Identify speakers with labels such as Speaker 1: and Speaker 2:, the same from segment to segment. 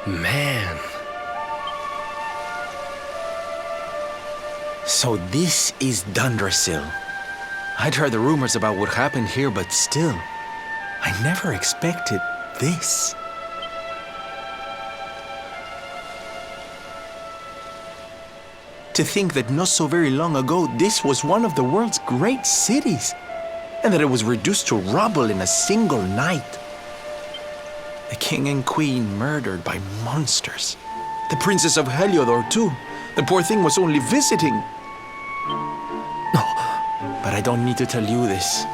Speaker 1: Man.
Speaker 2: So this is Dundrasil. I'd heard the rumors about what happened here, but still, I never expected this. To think that not so very long ago, this was one of the world's great cities, and that it was reduced to rubble in a single night. The king and queen murdered by monsters. The princess of Heliodor, too. The poor thing was only visiting. But I don't need to tell you this.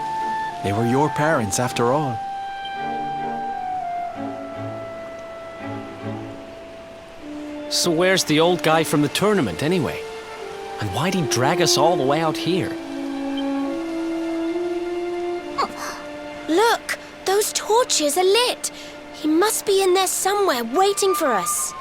Speaker 2: They were your parents, after all.
Speaker 1: So where's the old guy from the tournament, anyway? And why'd he drag us all the way out here?
Speaker 3: Look! Those torches are lit! He must be in there somewhere, waiting for us.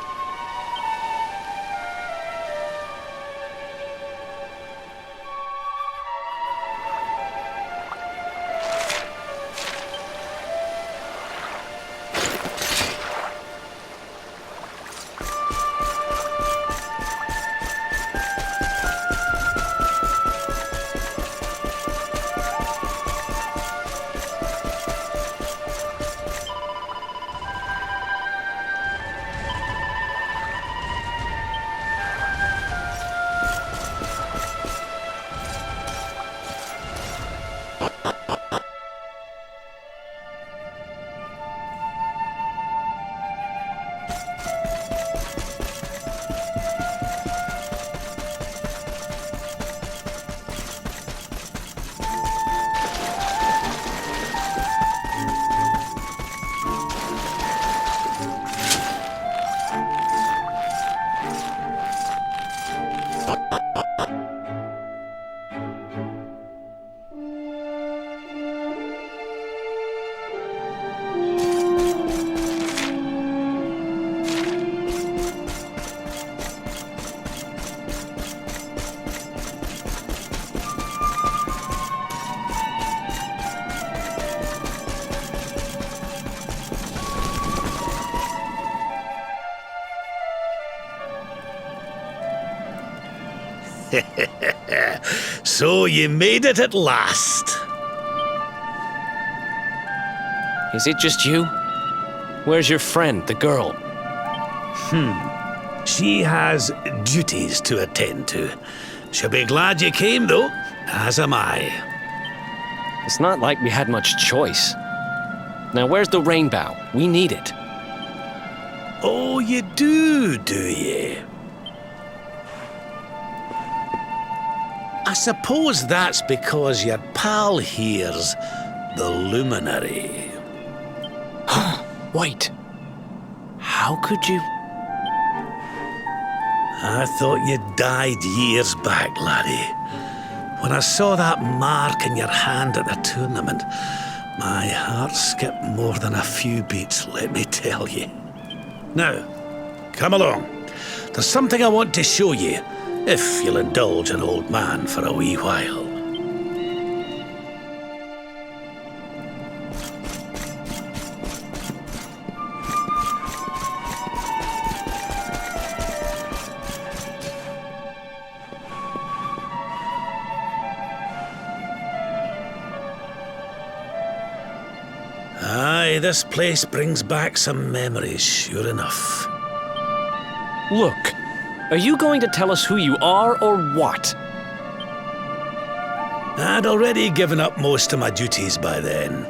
Speaker 4: So you made it at last.
Speaker 1: Is it just you? Where's your friend, the girl?
Speaker 4: She has duties to attend to. She'll be glad you came, though, as am I.
Speaker 1: It's not like we had much choice. Now where's the rainbow? We need it.
Speaker 4: Oh, you do you? I suppose that's because your pal here's the Luminary.
Speaker 1: Wait. How could you?
Speaker 4: I thought you died years back, laddie. When I saw that mark in your hand at the tournament, my heart skipped more than a few beats, let me tell you. Now, come along. There's something I want to show you, if you'll indulge an old man for a wee while. Aye, this place brings back some memories, sure enough.
Speaker 1: Look, are you going to tell us who you are or what?
Speaker 4: I'd already given up most of my duties by then.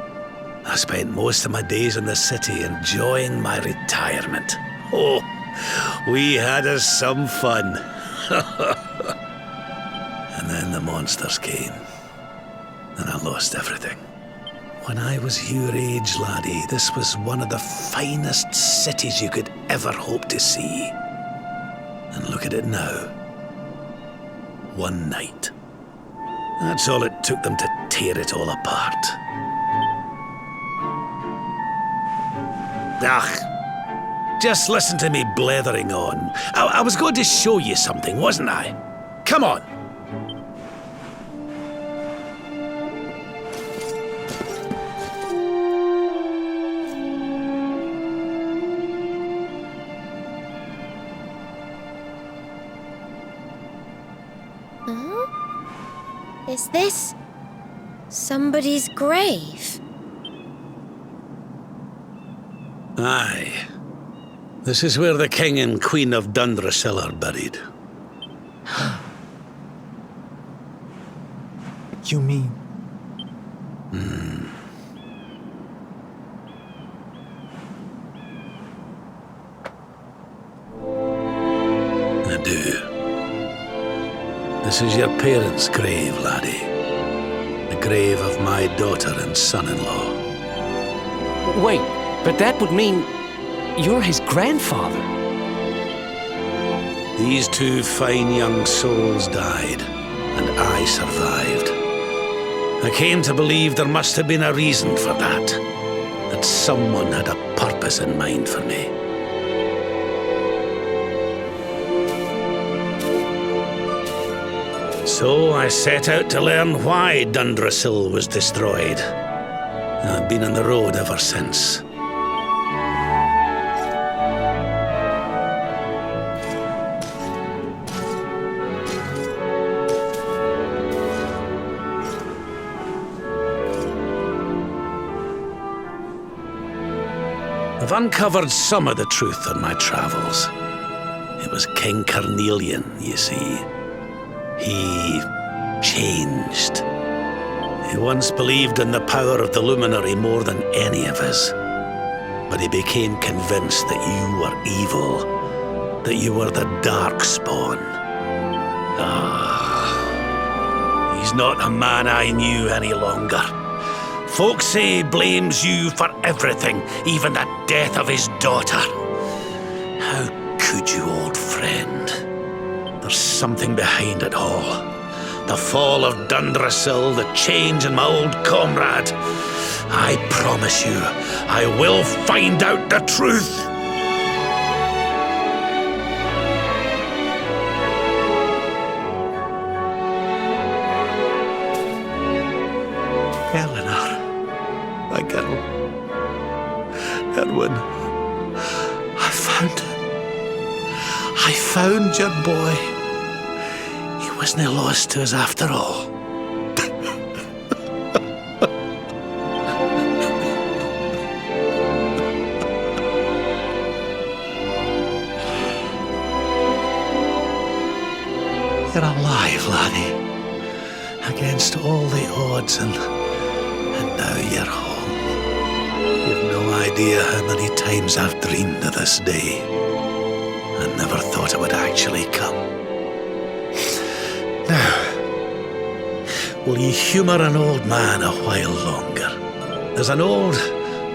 Speaker 4: I spent most of my days in the city enjoying my retirement. Oh, we had us some fun. And then the monsters came, and I lost everything. When I was your age, laddie, this was one of the finest cities you could ever hope to see. And look at it now. One night. That's all it took them to tear it all apart. Just listen to me blethering on. I was going to show you something, wasn't I? Come on.
Speaker 3: Is this somebody's grave?
Speaker 4: Aye. This is where the King and Queen of Dundrasil are buried.
Speaker 2: You mean?
Speaker 4: I do. This is your parents' grave, laddie. The grave of my daughter and son-in-law.
Speaker 1: Wait, but that would mean you're his grandfather.
Speaker 4: These two fine young souls died, and I survived. I came to believe there must have been a reason for that. That someone had a purpose in mind for me. So I set out to learn why Dundrasil was destroyed. And I've been on the road ever since. I've uncovered some of the truth on my travels. It was King Carnelian, you see. He changed. He once believed in the power of the Luminary more than any of us. But he became convinced that you were evil, that you were the Darkspawn. He's not a man I knew any longer. Folks say he blames you for everything, even the death of his daughter. How could you, old friend? There's something behind it all. The fall of Dundrasil, the change in my old comrade. I promise you, I will find out the truth.
Speaker 2: Eleanor, my girl. Edwin, I found your boy. He wasn't lost to us after all. You're alive, laddie. Against all the odds, and now you're home. You've no idea how many times I've dreamed of this day. I never thought it would actually come. Now, will you humour an old man a while longer? There's an old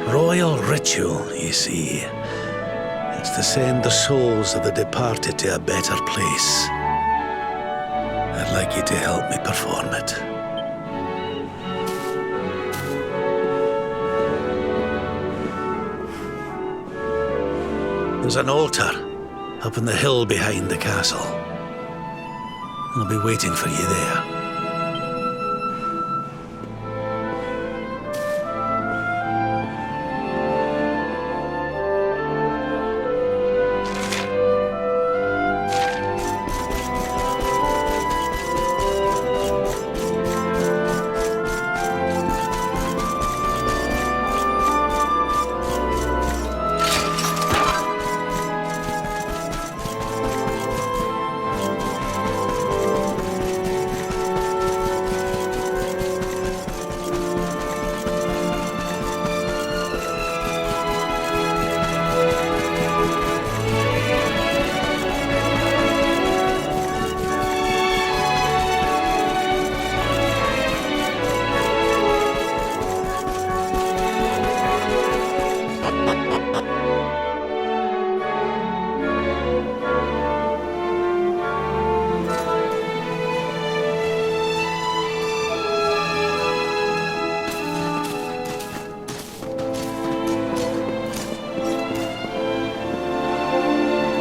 Speaker 2: royal ritual, you see. It's to send the souls of the departed to a better place. I'd like you to help me perform it. There's an altar up on the hill behind the castle. I'll be waiting for you there.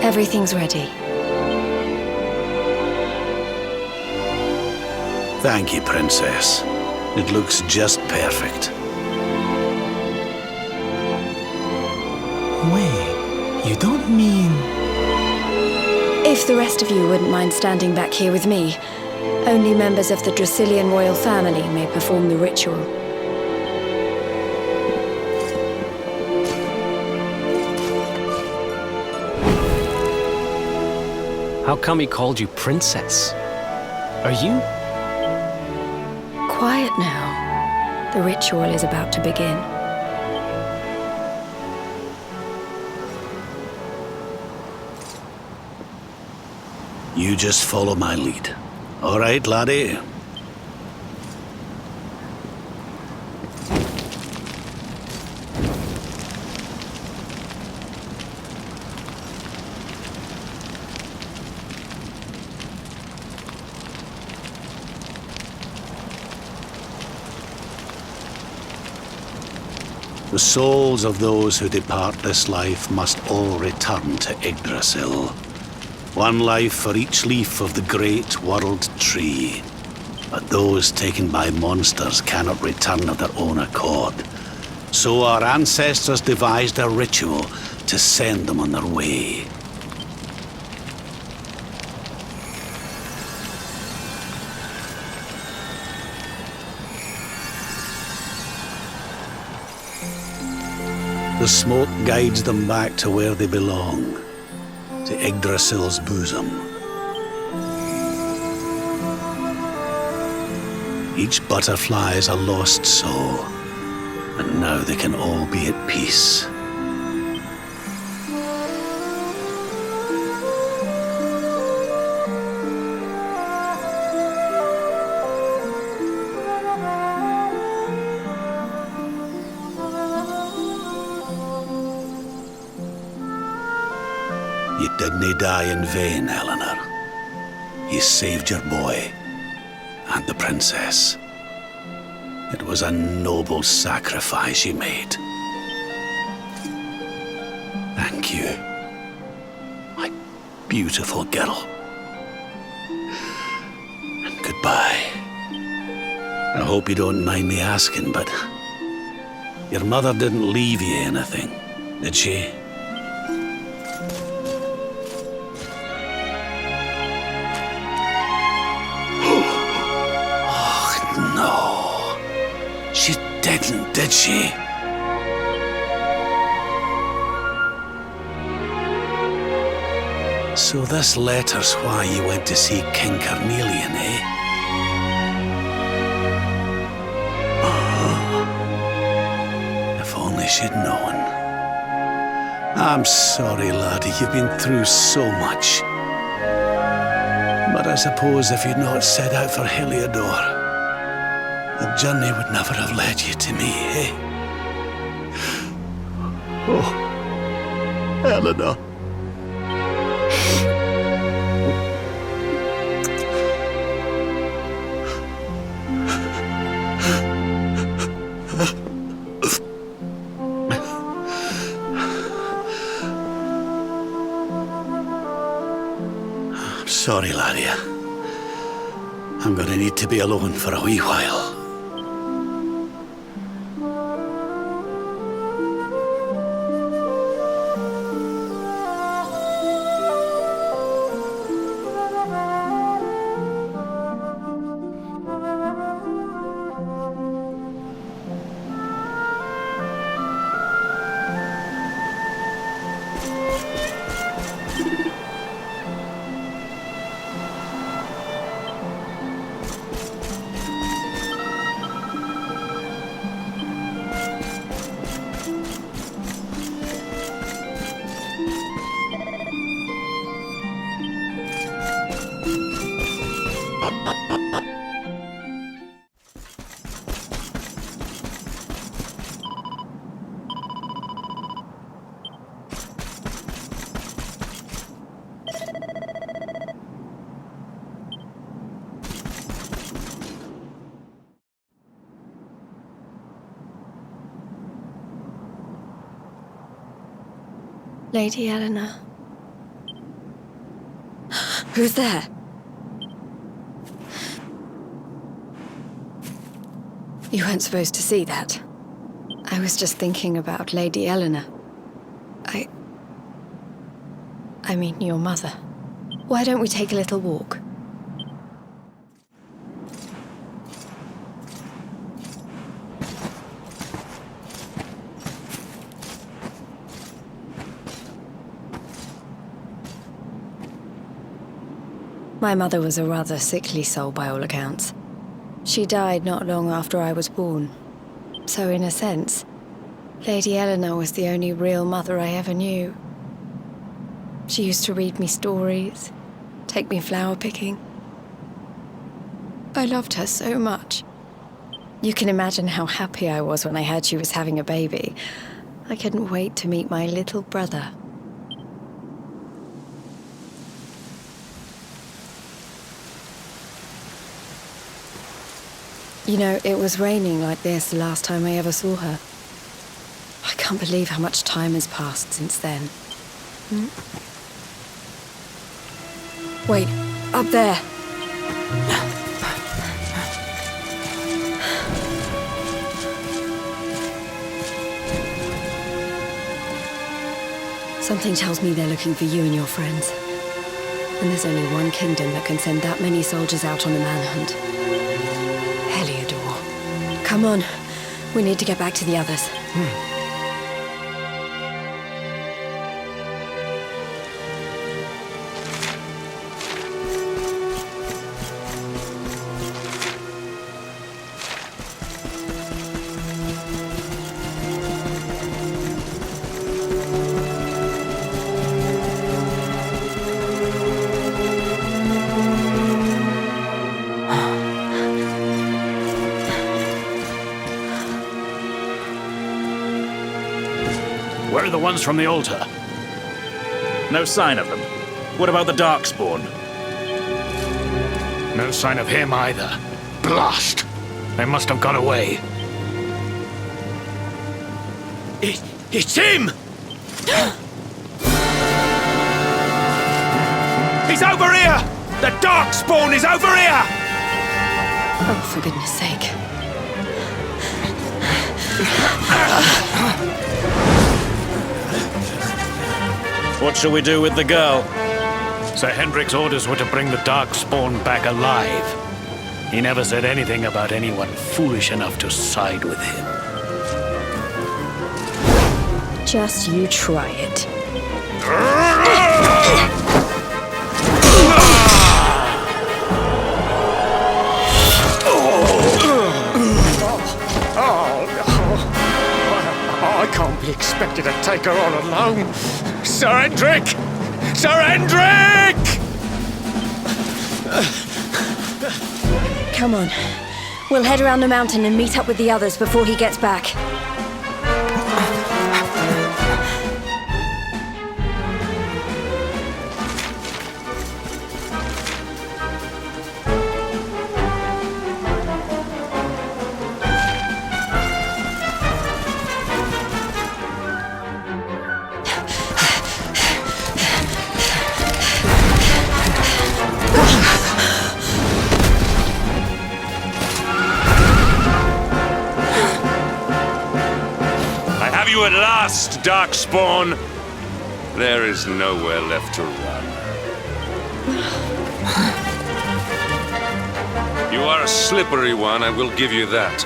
Speaker 5: Everything's ready.
Speaker 4: Thank you, Princess. It looks just perfect.
Speaker 2: Wait, you don't mean...
Speaker 5: If the rest of you wouldn't mind standing back here with me, Only members of the Draconian royal family may perform the ritual.
Speaker 1: How come he called you princess? Are you?
Speaker 5: Quiet now. The ritual is about to begin.
Speaker 4: You just follow my lead. All right, laddie? The souls of those who depart this life must all return to Yggdrasil. One life for each leaf of the great world tree. But those taken by monsters cannot return of their own accord. So our ancestors devised a ritual to send them on their way. The smoke guides them back to where they belong, to Yggdrasil's bosom. Each butterfly is a lost soul, and now they can all be at peace. You didn't die in vain, Eleanor. You saved your boy and the princess. It was a noble sacrifice you made. Thank you, my beautiful girl. And goodbye. I hope you don't mind me asking, but your mother didn't leave you anything, did she? She didn't, did she? So this letter's why you went to see King Carnelian, eh? Oh, if only she'd known. I'm sorry, laddie, you've been through so much. But I suppose if you'd not set out for Heliodor, the journey would never have led you to me, eh? Oh, Eleanor. I'm sorry, laddie. I'm gonna need to be alone for a wee while.
Speaker 5: Lady Eleanor. Who's there? You weren't supposed to see that. I was just thinking about Lady Eleanor. I mean, your mother. Why don't we take a little walk? My mother was a rather sickly soul by all accounts. She died not long after I was born. So in a sense, Lady Eleanor was the only real mother I ever knew. She used to read me stories, take me flower picking. I loved her so much. You can imagine how happy I was when I heard she was having a baby. I couldn't wait to meet my little brother. You know, it was raining like this the last time I ever saw her. I can't believe how much time has passed since then. Wait, up there. Something tells me they're looking for you and your friends. And there's only one kingdom that can send that many soldiers out on a manhunt. Heliodor. Come on. We need to get back to the others.
Speaker 6: Where are the ones from the altar? No sign of them. What about the Darkspawn?
Speaker 1: No sign of him either. Blast! They must have got away.
Speaker 6: It's him! He's over here! The Darkspawn is over here!
Speaker 5: Oh, for goodness sake.
Speaker 6: What shall we do with the girl?
Speaker 1: Sir Hendrik's orders were to bring the Darkspawn back alive. He never said anything about anyone foolish enough to side with him.
Speaker 5: Just you try it.
Speaker 1: I can't be expected to take her on alone. Sir Hendrik! Sir Hendrik!
Speaker 5: Come on. We'll head around the mountain and meet up with the others before he gets back.
Speaker 7: At last, Darkspawn. There is nowhere left to run. You are a slippery one, I will give you that.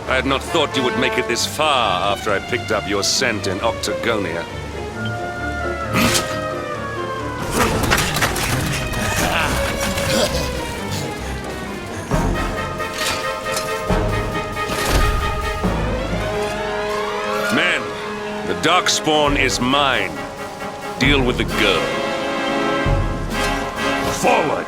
Speaker 7: I had not thought you would make it this far after I picked up your scent in Octagonia. Darkspawn is mine. Deal with the girl. Forward!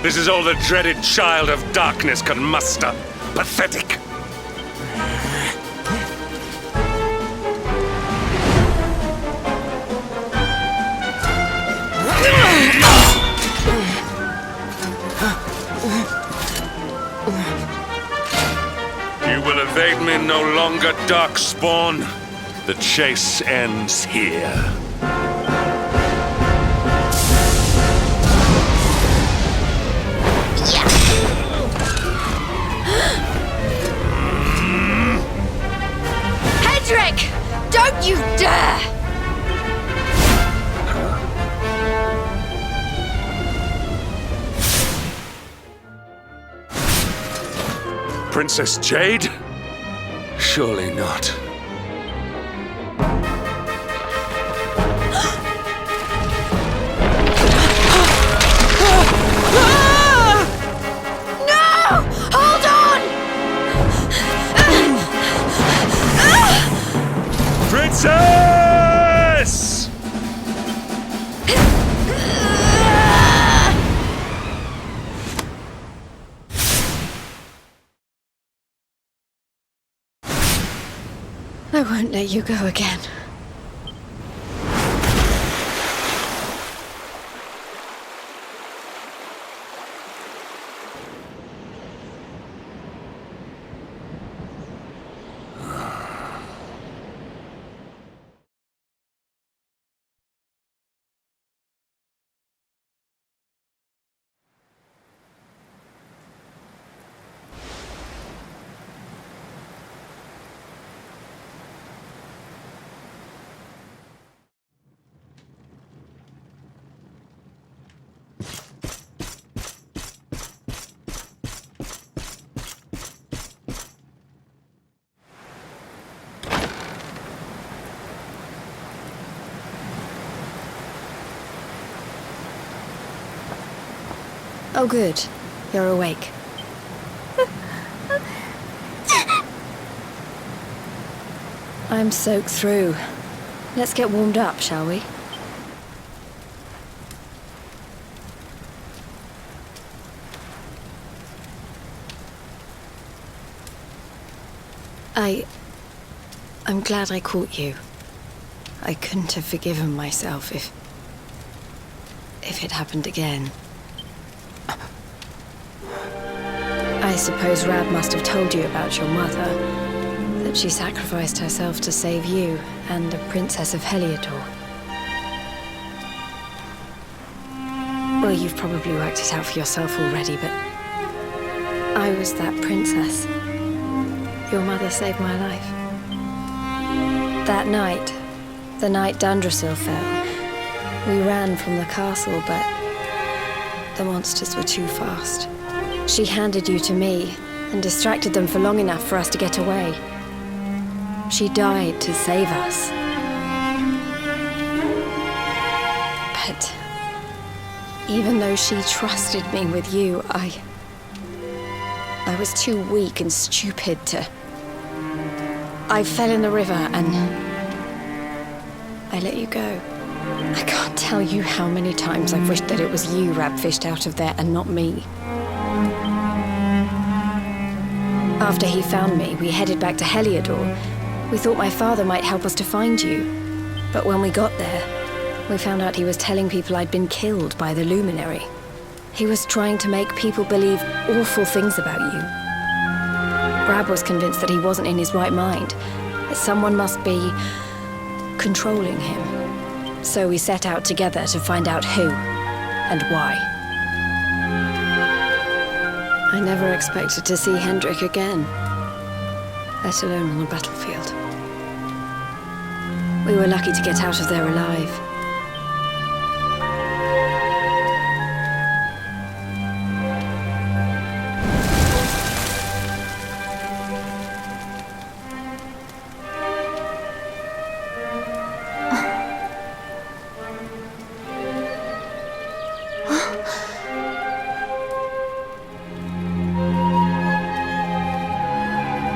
Speaker 7: This is all the dreaded child of darkness can muster. Pathetic. You will evade me no longer, Darkspawn. The chase ends here.
Speaker 3: Hendrik! Don't you dare!
Speaker 7: Princess Jade? Surely not.
Speaker 3: Hold on!
Speaker 7: Princess!
Speaker 5: I won't let you go again. Oh, good. You're awake. I'm soaked through. Let's get warmed up, shall we? I'm glad I caught you. I couldn't have forgiven myself if it happened again. I suppose Rab must have told you about your mother, that she sacrificed herself to save you and the Princess of Heliodor. Well, you've probably worked it out for yourself already, but I was that princess. Your mother saved my life. That night, the night Dundrasil fell, we ran from the castle, but the monsters were too fast. She handed you to me and distracted them for long enough for us to get away. She died to save us. But even though she trusted me with you, I was too weak and stupid to... I fell in the river and I let you go. I can't tell you how many times I've wished that it was you Rab fished out of there and not me. After he found me, we headed back to Heliodor. We thought my father might help us to find you. But when we got there, we found out he was telling people I'd been killed by the Luminary. He was trying to make people believe awful things about you. Rab was convinced that he wasn't in his right mind, that someone must be controlling him. So we set out together to find out who and why. I never expected to see Hendrik again, let alone on the battlefield. We were lucky to get out of there alive.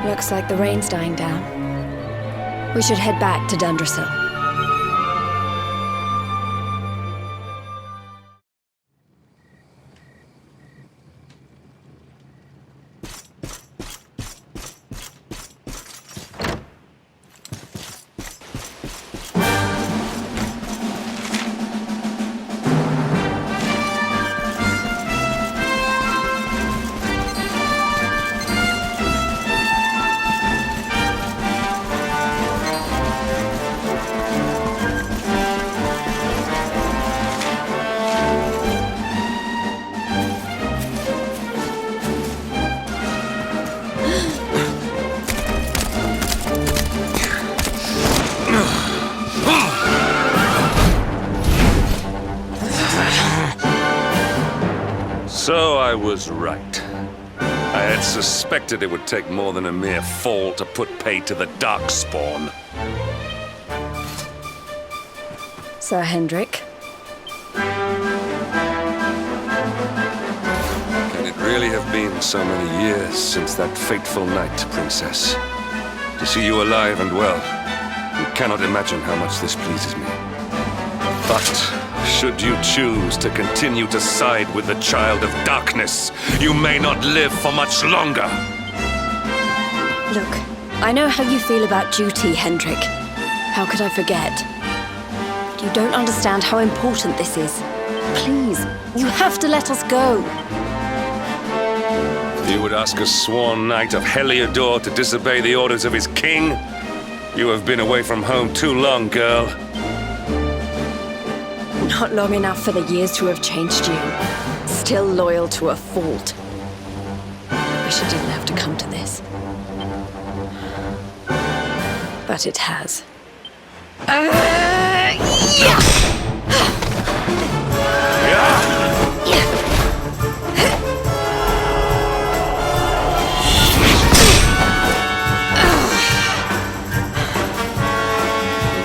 Speaker 5: Looks like the rain's dying down. We should head back to Dundrasil.
Speaker 7: So I was right. I had suspected it would take more than a mere fall to put pay to the Darkspawn.
Speaker 5: Sir Hendrik.
Speaker 7: Can it really have been so many years since that fateful night, Princess? To see you alive and well, you cannot imagine how much this pleases me. But should you choose to continue to side with the Child of Darkness, you may not live for much longer.
Speaker 5: Look, I know how you feel about duty, Hendrik. How could I forget? You don't understand how important this is. Please, you have to let us go.
Speaker 7: You would ask a sworn knight of Heliodor to disobey the orders of his king? You have been away from home too long, girl.
Speaker 5: Not long enough for the years to have changed you. Still loyal to a fault. I wish it didn't have to come to this. But it has.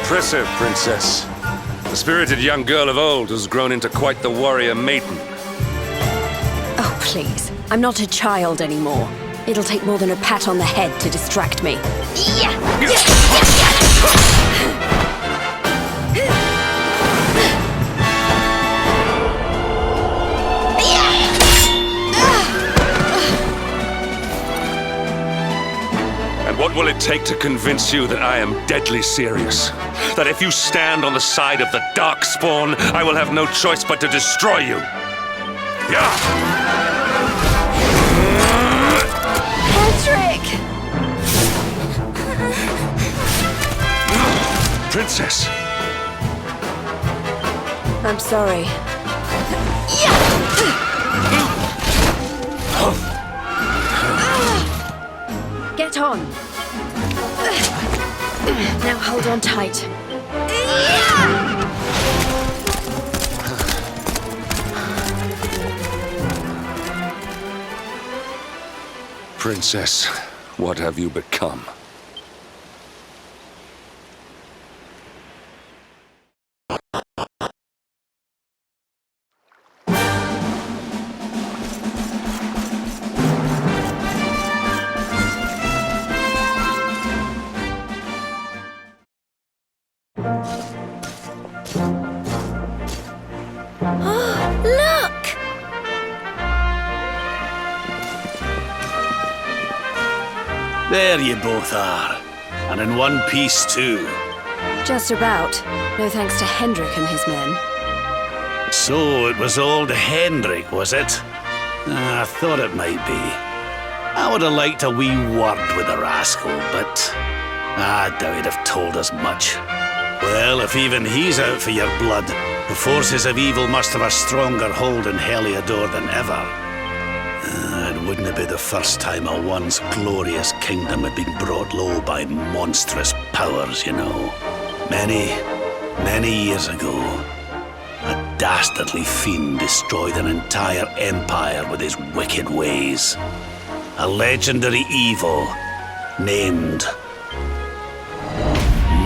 Speaker 7: Impressive, Princess. The spirited young girl of old has grown into quite the warrior maiden.
Speaker 5: Oh, please. I'm not a child anymore. It'll take more than a pat on the head to distract me.
Speaker 7: And what will it take to convince you that I am deadly serious? That if you stand on the side of the Darkspawn, I will have no choice but to destroy you? Yeah!
Speaker 5: Patrick!
Speaker 7: Princess!
Speaker 5: I'm sorry. Get on. Now hold on tight.
Speaker 7: Princess, what have you become?
Speaker 3: Look!
Speaker 1: There you both are. And in one piece, too.
Speaker 5: Just about. No thanks to Hendrik and his men.
Speaker 1: So it was old Hendrik, was it? I thought it might be. I would have liked a wee word with the rascal, but I doubt he'd have told us much. Well, if even he's out for your blood, the forces of evil must have a stronger hold in Heliodor than ever. It wouldn't be the first time a once glorious kingdom had been brought low by monstrous powers, you know. Many years ago, a dastardly fiend destroyed an entire empire with his wicked ways. A legendary evil named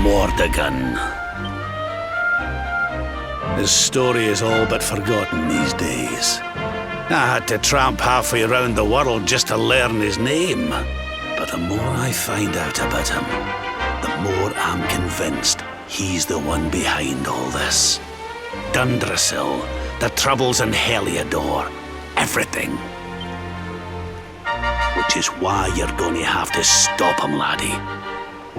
Speaker 1: Mordegon. His story is all but forgotten these days. I had to tramp halfway around the world just to learn his name. But the more I find out about him, the more I'm convinced he's the one behind all this. Dundrasil, the troubles in Heliodor, everything. Which is why you're going to have to stop him, laddie.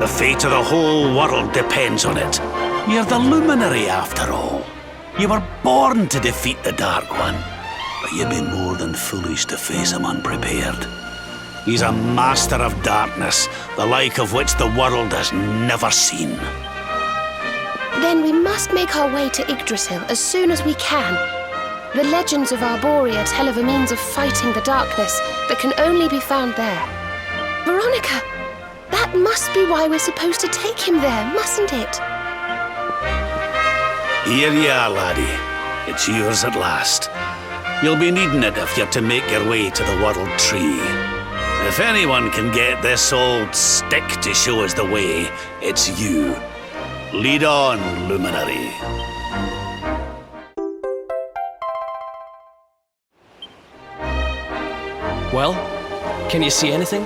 Speaker 1: The fate of the whole world depends on it. You're the Luminary, after all. You were born to defeat the Dark One. But you'd be more than foolish to face him unprepared. He's a master of darkness, the like of which the world has never seen.
Speaker 3: Then we must make our way to Yggdrasil as soon as we can. The legends of Arborea tell of a means of fighting the darkness that can only be found there. Veronica, that must be why we're supposed to take him there, mustn't it?
Speaker 1: Here you are, laddie. It's yours at last. You'll be needing it if you're to make your way to the World Tree. If anyone can get this old stick to show us the way, it's you. Lead on, Luminary.
Speaker 8: Well, can you see anything?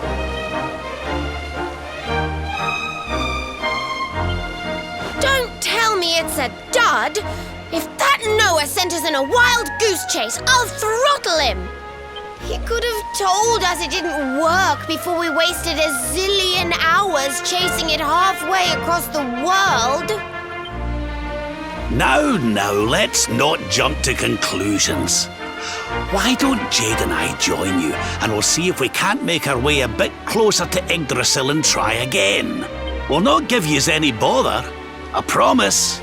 Speaker 9: Don't tell me it's a dud! If that Noah sent us in a wild goose chase, I'll throttle him! He could have told us it didn't work before we wasted a zillion hours chasing it halfway across the world.
Speaker 1: Now, let's not jump to conclusions. Why don't Jade and I join you, and we'll see if we can't make our way a bit closer to Yggdrasil and try again. We'll not give yous any bother, I promise.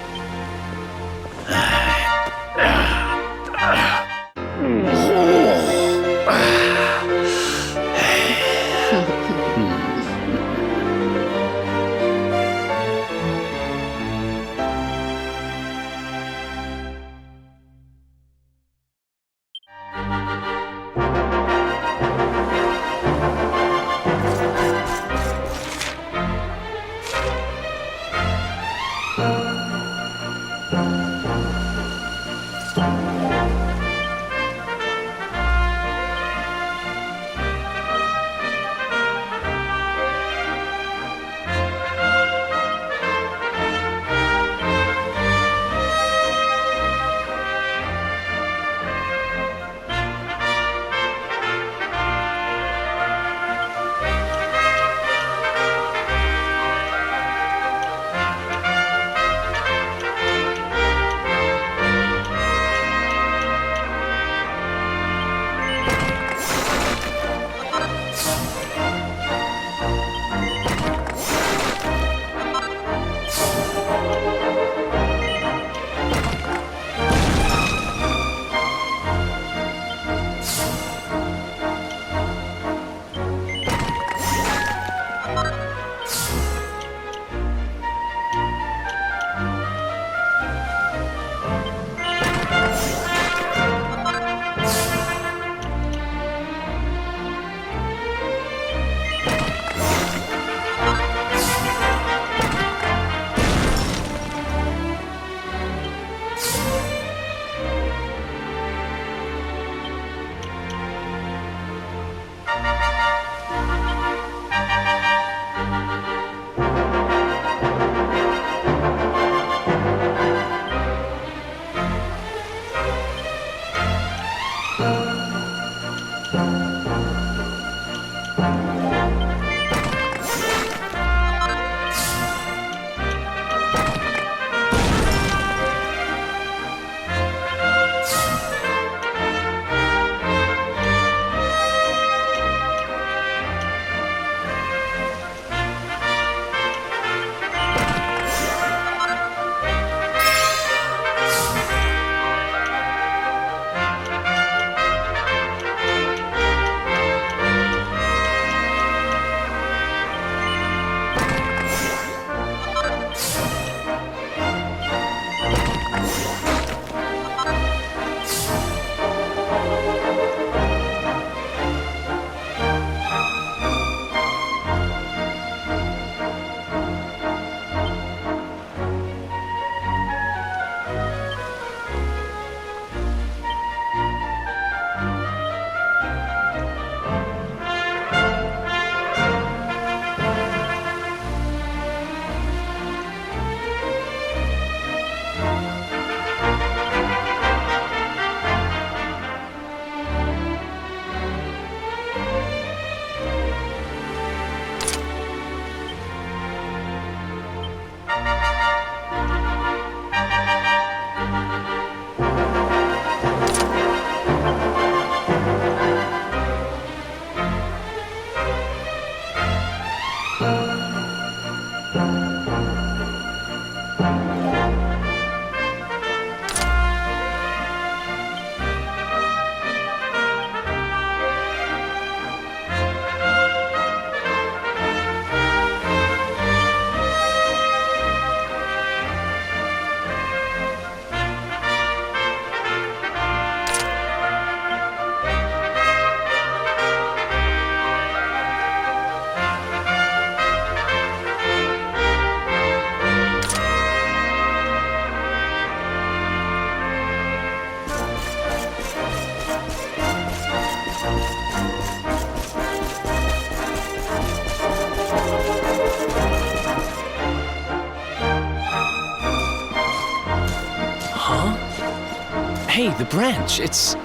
Speaker 8: Hey, the branch, it's...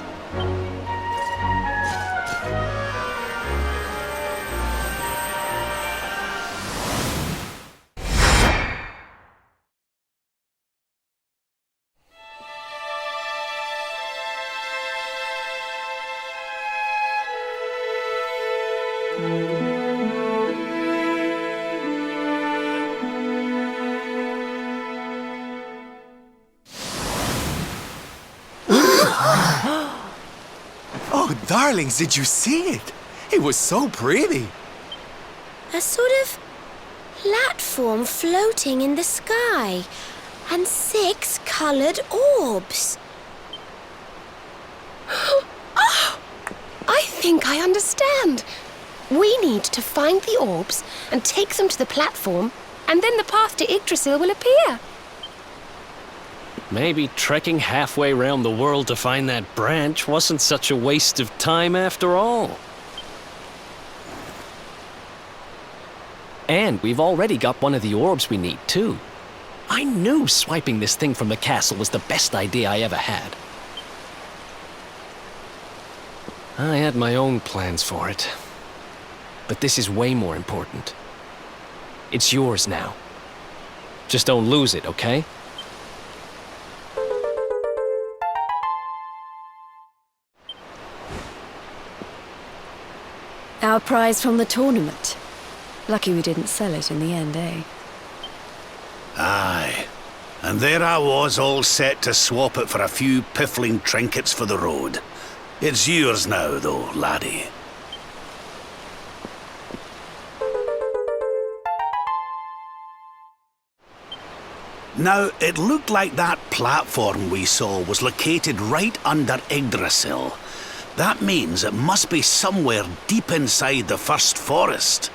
Speaker 2: Oh, darlings, did you see it? It was so pretty.
Speaker 9: A sort of platform floating in the sky, and 6 coloured orbs.
Speaker 3: Oh, I think I understand. We need to find the orbs and take them to the platform, and then the path to Yggdrasil will appear.
Speaker 8: Maybe trekking halfway around the world to find that branch wasn't such a waste of time after all. And we've already got one of the orbs we need, too. I knew swiping this thing from the castle was the best idea I ever had. I had my own plans for it. But this is way more important. It's yours now. Just don't lose it, okay?
Speaker 5: Our prize from the tournament. Lucky we didn't sell it in the end, eh?
Speaker 1: Aye. And there I was, all set to swap it for a few piffling trinkets for the road. It's yours now, though, laddie. Now, it looked like that platform we saw was located right under Yggdrasil. That means it must be somewhere deep inside the first forest.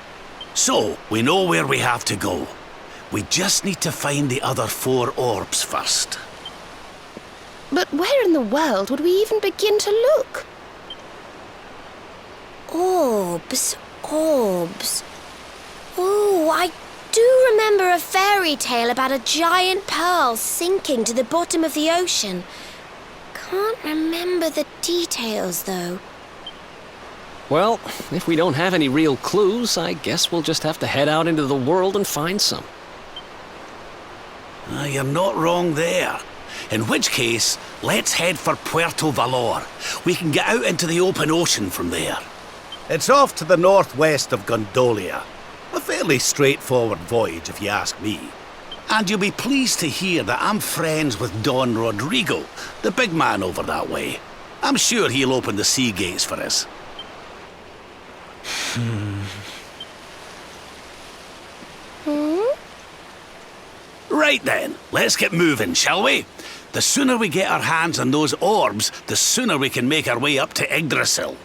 Speaker 1: So, we know where we have to go. We just need to find the other 4 orbs first.
Speaker 3: But where in the world would we even begin to look?
Speaker 9: Orbs, orbs. Oh, I do remember a fairy tale about a giant pearl sinking to the bottom of the ocean. Can't remember the details, though.
Speaker 8: Well, if we don't have any real clues, I guess we'll just have to head out into the world and find some.
Speaker 1: You're not wrong there. In which case, let's head for Puerto Valor. We can get out into the open ocean from there. It's off to the northwest of Gondolia. A fairly straightforward voyage, if you ask me. And you'll be pleased to hear that I'm friends with Don Rodrigo, the big man over that way. I'm sure he'll open the sea gates for us. Right then, let's get moving, shall we? The sooner we get our hands on those orbs, the sooner we can make our way up to Yggdrasil.